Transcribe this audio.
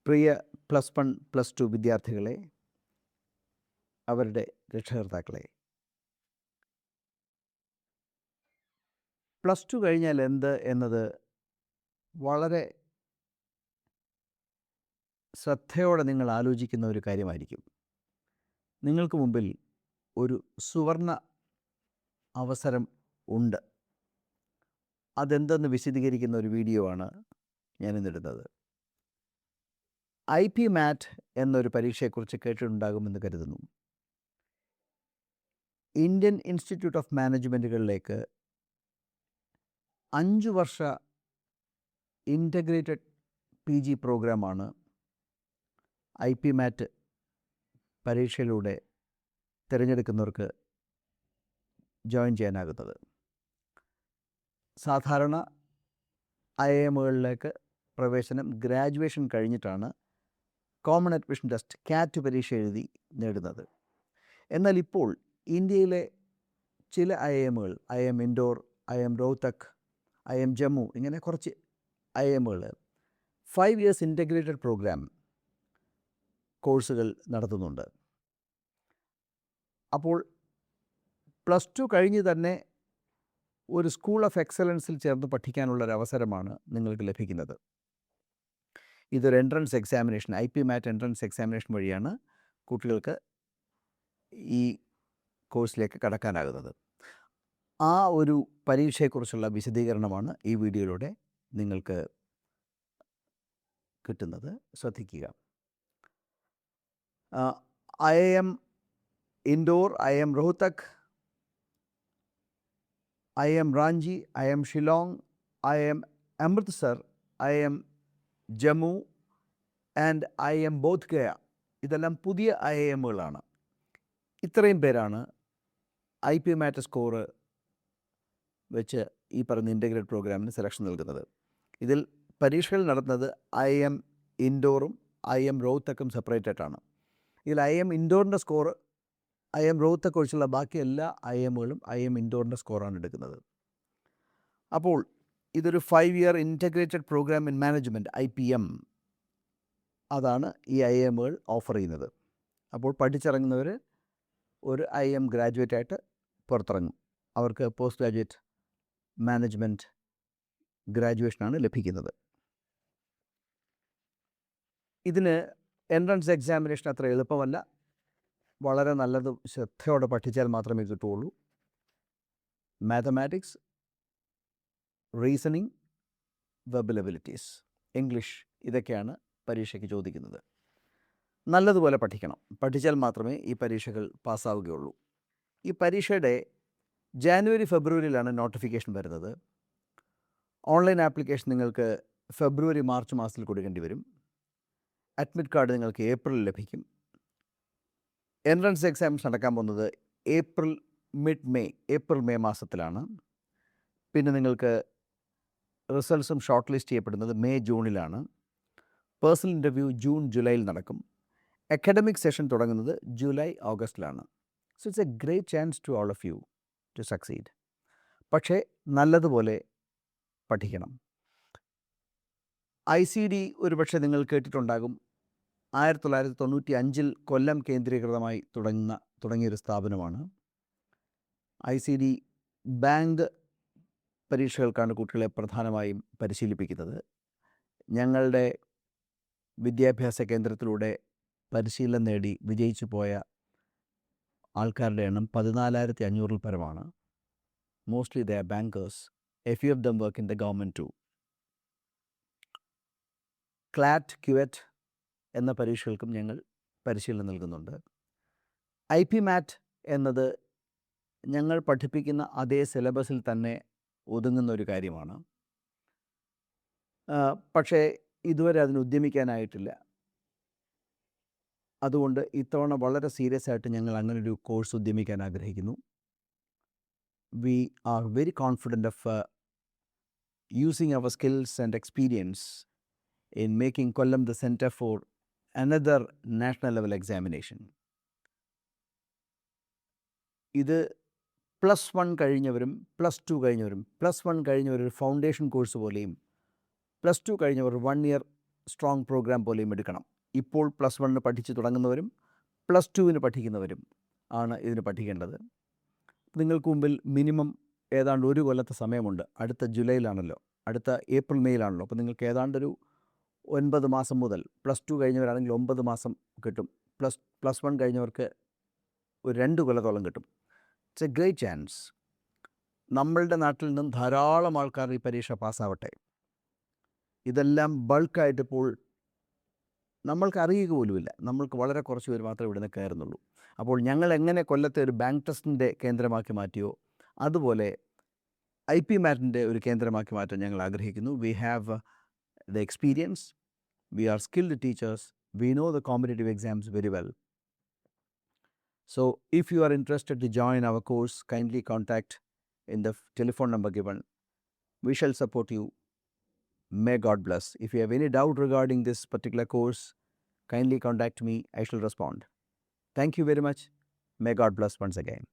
പ്രിയ +1, +2 വിദ്യാർത്ഥികളെ, അവരുടെ രക്ഷകർത്താക്കളെ, +2 കഴിഞ്ഞാൽ എന്ത് എന്നത് വളരെ ശ്രദ്ധയോടെ നിങ്ങൾ ആലോചിക്കുന്ന ഒരു കാര്യമായിരിക്കും. നിങ്ങൾക്ക് മുമ്പിൽ ഒരു സുവർണ അവസരം ഉണ്ട്. അതെന്തെന്ന് വിശദീകരിക്കുന്ന ഒരു വീഡിയോ ആണ് ഞാനിന്നിടുന്നത്. IP MAT എന്നൊരു പരീക്ഷയെക്കുറിച്ച് കേട്ടിട്ടുണ്ടാകുമെന്ന് കരുതുന്നു. ഇന്ത്യൻ ഇൻസ്റ്റിറ്റ്യൂട്ട് ഓഫ് മാനേജ്മെൻറ്റുകളിലേക്ക് 5 വർഷ ഇൻ്റഗ്രേറ്റഡ് PG പ്രോഗ്രാമാണ് IP MAT പരീക്ഷയിലൂടെ തിരഞ്ഞെടുക്കുന്നവർക്ക് ജോയിൻ ചെയ്യാനാകുന്നത്. സാധാരണ IIMകളിലേക്ക് പ്രവേശനം ഗ്രാജുവേഷൻ കഴിഞ്ഞിട്ടാണ് കോമൺ അഡ്മിഷൻ ടെസ്റ്റ് CAT പരീക്ഷ എഴുതി നേടുന്നത്. എന്നാൽ ഇപ്പോൾ ഇന്ത്യയിലെ ചില IIMകൾ, IIM Indore, IIM Rohtak, IIM Jammu, ഇങ്ങനെ കുറച്ച് IIMകൾ 5 ഇയേഴ്സ് ഇൻ്റഗ്രേറ്റഡ് പ്രോഗ്രാം കോഴ്സുകൾ നടത്തുന്നുണ്ട്. അപ്പോൾ +2 കഴിഞ്ഞ് തന്നെ ഒരു സ്കൂൾ ഓഫ് എക്സലൻസിൽ ചേർന്ന് പഠിക്കാനുള്ളൊരവസരമാണ് നിങ്ങൾക്ക് ലഭിക്കുന്നത്. ഇതൊരു entrance examination, IP MAT entrance examination വഴിയാണ് കുട്ടികൾക്ക് ഈ കോഴ്സിലേക്ക് കടക്കാനാകുന്നത്. ആ ഒരു പരീക്ഷയെക്കുറിച്ചുള്ള വിശദീകരണമാണ് ഈ വീഡിയോയിലൂടെ നിങ്ങൾക്ക് കിട്ടുന്നത്. ശ്രദ്ധിക്കുക. IIM Indore, IIM Rohtak, IIM Ranchi, IIM Shillong, IIM Amritsar, IIM Jammu and IIM Bodh Gaya, ഇതെല്ലാം പുതിയ IIMകളാണ്. ഇത്രയും പേരാണ് IP MAT സ്കോർ വെച്ച് ഈ പറയുന്ന ഇൻ്റഗ്രേറ്റഡ് പ്രോഗ്രാമിന് സെലക്ഷൻ നൽകുന്നത്. ഇതിൽ പരീക്ഷകൾ നടത്തുന്നത് IIM ഇൻഡോറും IIM റോഹ്തക്കും സെപ്പറേറ്റ് ആയിട്ടാണ്. ഇതിൽ IIM ഇൻഡോറിൻ്റെ സ്കോർ IIM റോഹ്തക് ഒഴിച്ചുള്ള ബാക്കി എല്ലാ IIMകളും IIM ഇൻഡോറിൻ്റെ സ്കോറാണ് എടുക്കുന്നത്. അപ്പോൾ ഇതൊരു 5 year integrated programme in management, IPM, അതാണ് ഈ IIMകൾ ഓഫർ ചെയ്യുന്നത്. അപ്പോൾ പഠിച്ചിറങ്ങുന്നവർ ഒരു IIM ഗ്രാജുവേറ്റ് ആയിട്ട് പുറത്തിറങ്ങും. അവർക്ക് പോസ്റ്റ് ഗ്രാജുവേറ്റ് മാനേജ്മെൻറ്റ് ഗ്രാജുവേഷനാണ് ലഭിക്കുന്നത്. ഇതിന് എൻട്രൻസ് എക്സാമിനേഷൻ അത്ര എളുപ്പമല്ല. വളരെ നല്ലതും ശ്രദ്ധയോടെ പഠിച്ചാൽ മാത്രമേ കിട്ടുകയുള്ളൂ. Mathematics, reasoning, verbal abilities, English, ഇതൊക്കെയാണ് പരീക്ഷയ്ക്ക് ചോദിക്കുന്നത്. നല്ലതുപോലെ പഠിക്കണം. പഠിച്ചാൽ മാത്രമേ ഈ പരീക്ഷകൾ പാസ്സാവുകയുള്ളൂ. ഈ പരീക്ഷയുടെ ജാനുവരി ഫെബ്രുവരിയിലാണ് നോട്ടിഫിക്കേഷൻ വരുന്നത്. ഓൺലൈൻ ആപ്ലിക്കേഷൻ നിങ്ങൾക്ക് ഫെബ്രുവരി മാർച്ച് മാസത്തിൽ കൊടുക്കേണ്ടി വരും. അഡ്മിറ്റ് കാർഡ് നിങ്ങൾക്ക് ഏപ്രിലിൽ ലഭിക്കും. എൻട്രൻസ് എക്സാംസ് നടക്കാൻ പോകുന്നത് ഏപ്രിൽ മെയ് മാസത്തിലാണ്. പിന്നെ നിങ്ങൾക്ക് റിസൾട്ട്സും ഷോർട്ട് ലിസ്റ്റ് ചെയ്യപ്പെടുന്നത് മെയ് ജൂണിലാണ്. പേഴ്സണൽ ഇൻ്റർവ്യൂ ജൂൺ ജൂലൈയിൽ നടക്കും. അക്കാഡമിക് സെഷൻ തുടങ്ങുന്നത് ജൂലൈ ഓഗസ്റ്റിലാണ്. So it's a great chance to all of you to succeed. പക്ഷേ നല്ലതുപോലെ പഠിക്കണം. ICD ഒരുപക്ഷെ നിങ്ങൾ കേട്ടിട്ടുണ്ടാകും. 1995 കൊല്ലം കേന്ദ്രീകൃതമായി തുടങ്ങിയൊരു സ്ഥാപനമാണ്. ICD ബാങ്ക് പരീക്ഷകൾക്കാണ് കുട്ടികളെ പ്രധാനമായും പരിശീലിപ്പിക്കുന്നത്. ഞങ്ങളുടെ വിദ്യാഭ്യാസ കേന്ദ്രത്തിലൂടെ പരിശീലനം നേടി വിജയിച്ചു പോയ ആൾക്കാരുടെ എണ്ണം 14,500-ൽ പരമാണ്. Mostly they are bankers. A few of them work in the government too. CLAT, QET എന്ന പരീക്ഷകൾക്കും ഞങ്ങൾ പരിശീലനം നൽകുന്നുണ്ട്. IP MAT എന്നത് ഞങ്ങൾ പഠിപ്പിക്കുന്ന അതേ സിലബസിൽ തന്നെ ഒതുങ്ങുന്ന ഒരു കാര്യമാണ്. പക്ഷേ ഇതുവരെ അതിന് ഉദ്യമിക്കാനായിട്ടില്ല. അതുകൊണ്ട് ഇത്തവണ വളരെ സീരിയസ് ആയിട്ട് ഞങ്ങൾ അങ്ങനൊരു കോഴ്സ് ഉദ്യമിക്കാൻ ആഗ്രഹിക്കുന്നു. We are very confident of using our skills and experience in making Kollam the center for another national level examination. ഇത് +1 കഴിഞ്ഞവരും +2 കഴിഞ്ഞവരും, +1 കഴിഞ്ഞവർ ഒരു ഫൗണ്ടേഷൻ കോഴ്സ് പോലെയും, +2 കഴിഞ്ഞവർ 1 ഇയർ സ്ട്രോങ് പ്രോഗ്രാം പോലെയും എടുക്കണം. ഇപ്പോൾ +1 പഠിച്ച് തുടങ്ങുന്നവരും +2 പഠിക്കുന്നവരും ആണ് ഇതിന് പഠിക്കേണ്ടത്. നിങ്ങൾക്ക് മുമ്പിൽ മിനിമം ഏതാണ്ട് 1 കൊല്ലത്തെ സമയമുണ്ട്. അടുത്ത ജൂലൈയിലാണല്ലോ, അടുത്ത ഏപ്രിൽ മെയ്യിലാണല്ലോ. അപ്പോൾ നിങ്ങൾക്ക് ഏതാണ്ടൊരു 9 മാസം മുതൽ, +2 കഴിഞ്ഞവരാണെങ്കിൽ 9 മാസം കിട്ടും. +1 കഴിഞ്ഞവർക്ക് ഒരു 2 കൊല്ലത്തോളം കിട്ടും. It's a great chance. നമ്മളുടെ നാട്ടിൽ നിന്നും ധാരാളം ആൾക്കാർ ഈ പരീക്ഷ പാസ്സാവട്ടെ. ഇതെല്ലാം ബൾക്കായിട്ട് ഇപ്പോൾ നമ്മൾക്ക് അറിയുക പോലുമില്ല. നമ്മൾക്ക് വളരെ കുറച്ച് പേര് മാത്രമേ ഇവിടുന്ന് കയറുന്നുള്ളൂ. അപ്പോൾ ഞങ്ങൾ എങ്ങനെ കൊല്ലത്തെ ഒരു ബാങ്ക് ടെസ്റ്റിൻ്റെ കേന്ദ്രമാക്കി മാറ്റിയോ അതുപോലെ IPMAT-ൻ്റെ ഒരു കേന്ദ്രമാക്കി മാറ്റാൻ ഞങ്ങൾ ആഗ്രഹിക്കുന്നു. We have the experience, we are skilled teachers, we know the competitive exams very well. So if you are interested to join our course, kindly contact in the telephone number given. We shall support you. May God bless. If you have any doubt regarding this particular course, kindly contact me. I shall respond. Thank you very much. May God bless once again.